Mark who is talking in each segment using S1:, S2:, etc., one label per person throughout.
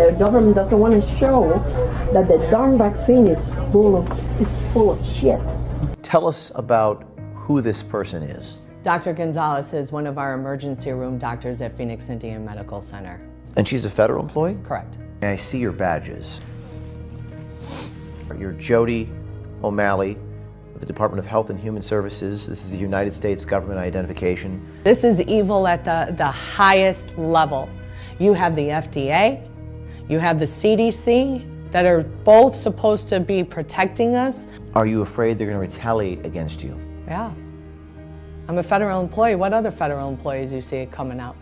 S1: The government doesn't want to show that the darn vaccine is full of shit.
S2: Tell us about who this person is.
S3: Dr. Gonzalez is one of our emergency room doctors at Phoenix Indian Medical Center.
S2: And she's a federal employee?
S3: Correct.
S2: I see your badges. You're Jodi O'Malley with the Department of Health and Human Services. This is the United States government identification.
S3: This is evil at the highest level. You have the FDA, you have the CDC that are both supposed to be protecting us.
S2: Are you afraid they're going to retaliate against you?
S3: Yeah. I'm a federal employee. What other federal employees you see coming out?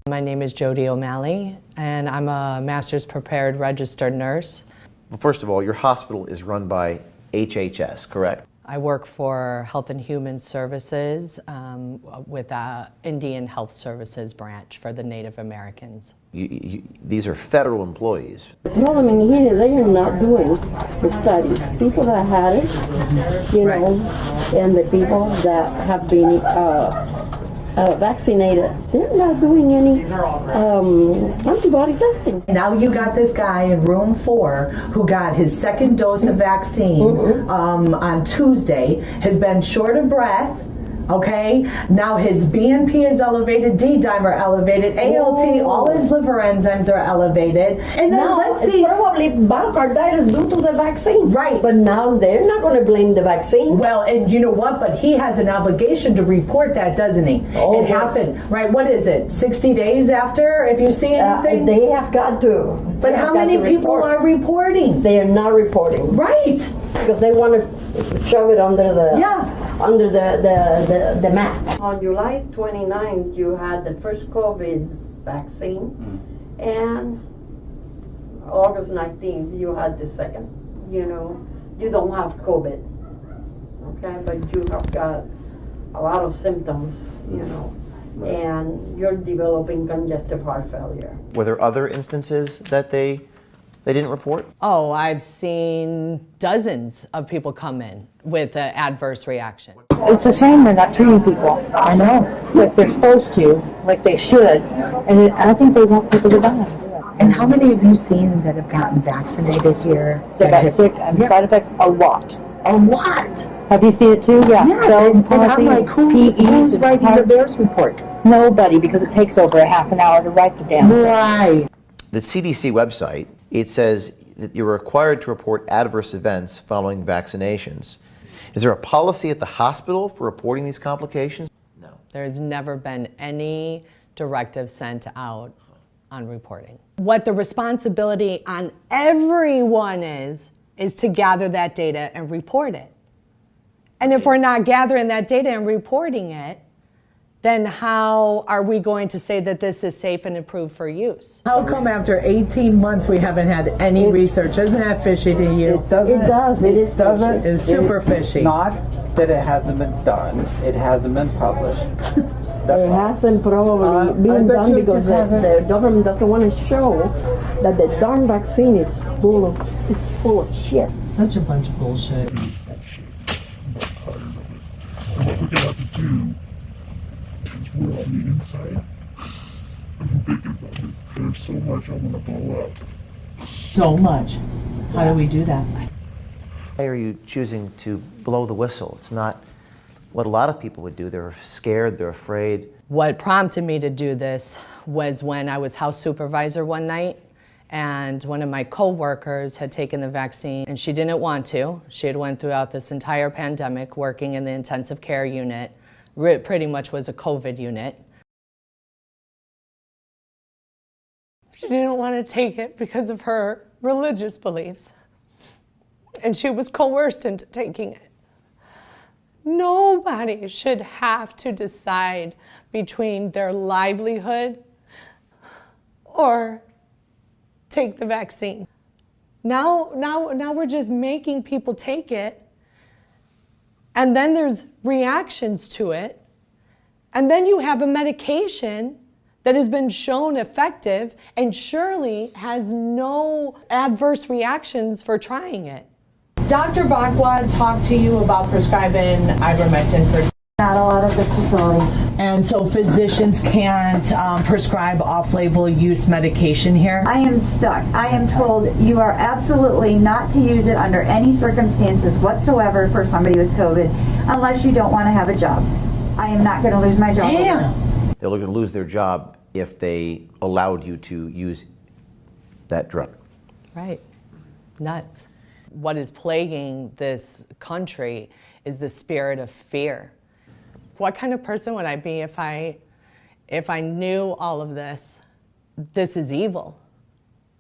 S3: My name is Jodi O'Malley, and I'm a master's prepared registered nurse.
S2: Well, first of all, your hospital is run by HHS, correct?
S3: I work for Health and Human Services with Indian Health Services branch for the Native Americans.
S2: These are federal employees.
S1: The problem in here, they are not doing the studies. People that had it, you know, and the people that have been vaccinated, they're not doing any antibody testing.
S4: Now you got this guy in room 4 who got his second dose of vaccine on Tuesday, has been short of breath. Okay, now his BNP is elevated, D-dimer elevated, ALT, all his liver enzymes are elevated. And then
S1: now,
S4: let's see.
S1: It's probably myocarditis due to the vaccine.
S4: Right.
S1: But now they're not going to blame the vaccine.
S4: Well, and you know what? But he has an obligation to report that, doesn't he?
S1: Oh,
S4: it
S1: yes.
S4: happened, right? What is it, 60 days after, if you see anything?
S1: They have got to.
S4: But how many people are reporting?
S1: They are not reporting.
S4: Right.
S1: Because they want to shove it under the mat. On July 29th, you had the first COVID vaccine, and August 19th, you had the second. You know, you don't have COVID, okay, but you have got a lot of symptoms, you know, and you're developing congestive heart failure.
S2: Were there other instances that they didn't report?
S3: Oh, I've seen dozens of people come in with an adverse reaction.
S5: It's a shame they're not treating people. I know, like they're supposed to, like they should, and I think they want people to die.
S4: And how many have you seen that have gotten vaccinated here?
S5: They got sick and side effects a lot.
S4: A lot?
S5: Have you seen it too? Yeah.
S4: Yes, and I'm like, who's writing the VAERS report?
S5: Nobody, because it takes over a half an hour to write the damn thing.
S4: Right.
S2: The CDC website, it says that you're required to report adverse events following vaccinations. Is there a policy at the hospital for reporting these complications? No.
S3: There's never been any directive sent out on reporting. What the responsibility on everyone is to gather that data and report it. And if we're not gathering that data and reporting it, then how are we going to say that this is safe and approved for use?
S4: How come after 18 months we haven't had any research? Isn't that fishy to you?
S6: It doesn't.
S1: It does. It is
S6: doesn't.
S4: It's super fishy.
S6: Not that it hasn't been done. It hasn't been published.
S1: It hasn't probably been
S6: bet
S1: done
S6: you it
S1: because
S6: just
S1: the government doesn't want to show that the darn vaccine is full of shit.
S4: Such a bunch of bullshit.
S7: And what we're gonna have to do is we're on the inside. I'm thinking about it. There's so much I want to blow up.
S4: So much. How do we do that?
S2: Why are you choosing to blow the whistle? It's not what a lot of people would do. They're scared, they're afraid.
S3: What prompted me to do this was when I was house supervisor one night, and one of my co-workers had taken the vaccine, and she didn't want to. She had went throughout this entire pandemic working in the intensive care unit. Pretty much was a COVID unit. She didn't want to take it because of her religious beliefs. And she was coerced into taking it. Nobody should have to decide between their livelihood or take the vaccine. Now we're just making people take it, and then there's reactions to it, and then you have a medication that has been shown effective and surely has no adverse reactions for trying it.
S4: Dr. Bhagwat talked to you about prescribing ivermectin for
S5: Not allowed at this facility.
S4: And so physicians can't prescribe off-label use medication here?
S8: I am stuck. I am told you are absolutely not to use it under any circumstances whatsoever for somebody with COVID unless you don't want to have a job. I am not going to lose my job.
S4: Damn.
S2: They're going to lose their job if they allowed you to use that drug.
S3: Right. Nuts. What is plaguing this country is the spirit of fear. What kind of person would I be if I knew all of this? This is evil.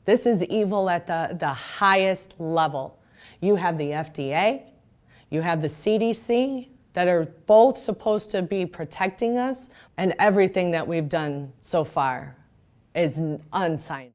S3: This is evil at the highest level. You have the FDA, you have the CDC that are both supposed to be protecting us, and everything that we've done so far is unscientific.